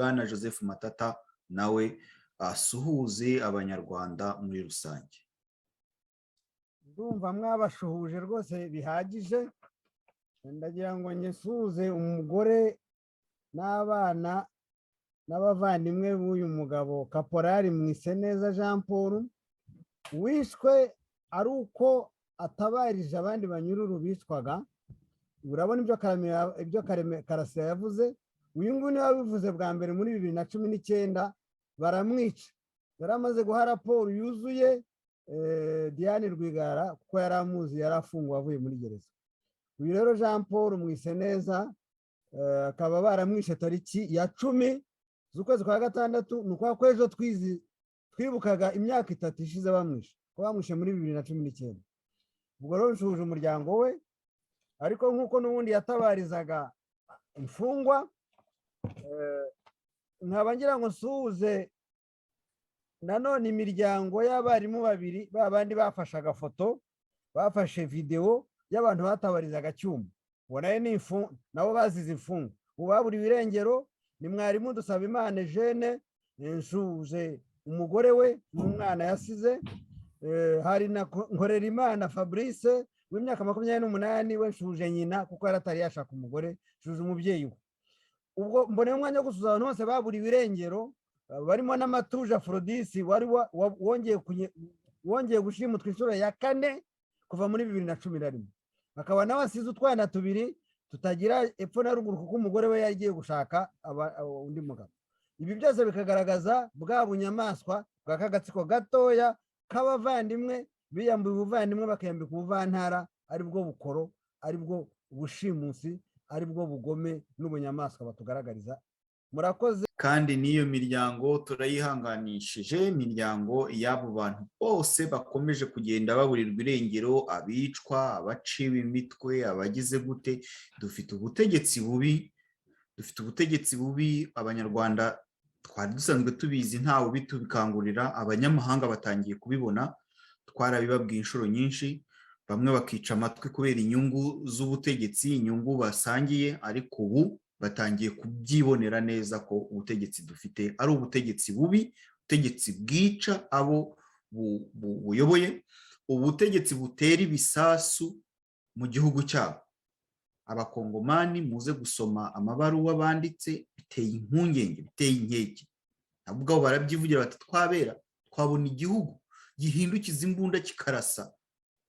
Bwana Joseph Matata nawe asuhuze abanyarwanda muri rusange. Ndumva mwabashuhuje rwose bihagije, ndagira ngo nyesuhuze umugore n'abana n'abavandimwe b'uyu mugabo Kaporari Mwiseneza Jean Paul wishwe ari uko atabarije abandi banyururu bicwaga. Urabona ibyo Karasira yavuze, uyu nguyu niwe wabivuze bwa mbere muri 2019 baramwica. Yaramaze guha raporo yuzuye Diane Rwigara kuko yari amuzi, yari afunguwe avuye muri gereza. Uyu rero Jean Paul Mwiseneza akaba baramwishe tariki ya 10 z'ukwezi kwa gatandatu, nuko kwejo twibukaga imyaka 3 ishize bamwishe, ko bamwishe muri 2019. Ubwo rero nshuje umuryango we, ariko nkuko n'ubundi yatabarizaga imfungwa, nkaba ngira ngo nsuhuze nanone imiryango y'abarimu babiri babandi bafashe agafoto, bafashe video y'abantu batabarizaga Cyuma. Bonaye ni nabo bazize imfungwa, ubaburi birengero ni mwarimu Dusabimana Eugene, nshuje umugore we n'umwana yasize, hari na Nkorerimana Fabrice w'imyaka 28 we nshuje nyina kuko yaratari yashaka umugore, nshuje umubyeyi we. Ubwo mbone umwanya wo gusuza abantu bose baburi birengero, barimo n'Amatuje Aphrodis wari wongeye gushimutwa inshuro ya 4 kuva muri 2011. Akaba nawe asize utwana tubiri tutagira epfo na ruguru kuko umugore we yagiye gushaka undi mugabo. Ibi byose bikagaragaza bwa bunyamaswa bwa kagatsiko gatoya k'abavandimwe biyambuye ubuvandimwe bakayambika ubuvantara, ari bwo bukoro, ari bwo ubushimusi, ari bwo bugome n'ubunyamaswa batugaragariza. Murakoze. Kandi niyo miryango turayihanganishije, imiryango y'abo bantu bose bakomeje kugenda baburirwa irengero, abicwa, abaciwe imitwe, abagize gute. Dufite ubutegetsi bubi, abanyarwanda twari dusanzwe tubizi, ntawe bitubikangurira, abanyamahanga batangiye kubibona, twarabibabwiye inshuro nyinshi, bamwe bakica amatwi kubera inyungu z'ubutegetsi, inyungu basangiye, ariko ubu batangiye kubyibonera neza ko ubutegetsi dufite ari ubutegetsi bubi, ubutegetsi bwica abo buyoboye, ubutegetsi butera ibisasu mu gihugu cyabo. Abakongomani muze gusoma amabaruwa banditse, biteye impungenge, biteye inkeke. Nabwo barabyivugira bati twabona igihugu gihindukiza imbunda kikarasa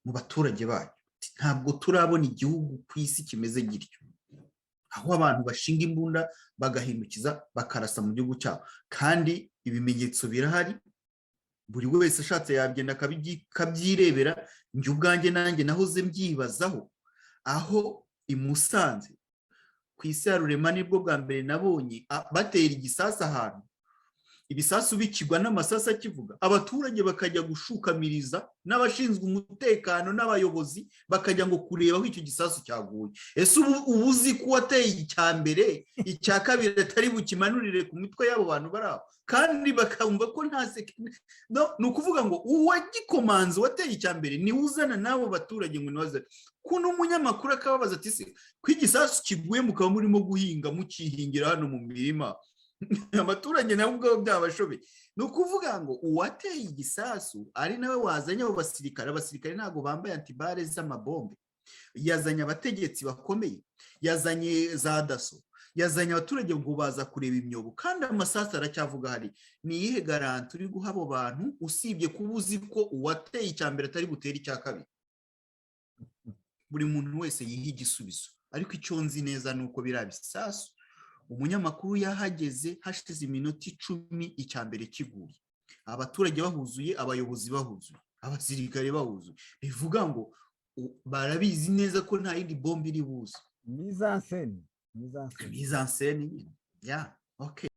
mu baturage bayo. Ntabwo turabona igihugu ku isi kimeze gityo, aho abantu bashinga imbunda bagahindukiza bakarasa mu gihugu cyabo. Kandi ibimenyetso birahari, buri wese ashatse yagenda akabyirebera. Njye ubwanjye nanjye nahoze mbyibazaho, aho i Musanze ku isi ya rurema nibwo bwa mbere nabonye batera igisasa ahantu, ibisasu bikigwa n'amasasa akivuga, abaturage bakajya gushukamiriza, n'abashinzwe umutekano n'abayobozi bakajya ngo kureba aho icyo gisasu cyaguye. Ese ubu uzi ko wateye icya mbere, icya kabiri atari bukimanurire ku mitwe y'abo bantu bari aho, kandi bakumva ko nta ni ukuvuga ngo uwagikomanze wateye icya mbere niwe uzana n'abo baturage ngo nibaze. Kuno umunyamakuru akababaza ati se ko igisasu kiguye mukaba murimo guhinga mukihingira hano mu mirima, abaturage nabo ubwabo byabashobeye. Ni ukuvuga ngo uwateye igisasu ari nawe wazanye abo basirikare. Abasirikare ntabwo bambaye antibare z'amabombe, yazanye abategetsi bakomeye, yazanye za daso, yazanye abaturage ngo baza kureba imyobo, kandi amasasu aracyavuga. Hari ni iyihe garanti uri guha abo bantu usibye kuba uzi ko uwateye icya mbere atari butere icya kabiri? Buri muntu wese yiha igisubizo, ariko icyo nzi neza ni uko biriya bisasu umunyamakuru yahageze hashize iminota 10 icya mbere kiguye, abaturage bahuzuye, abayobozi bahuzuye, abasirikare bahuzuye, bivuga ngo barabizi neza ko nta yindi bombe iri buze. Mise en scène. Ya, okay.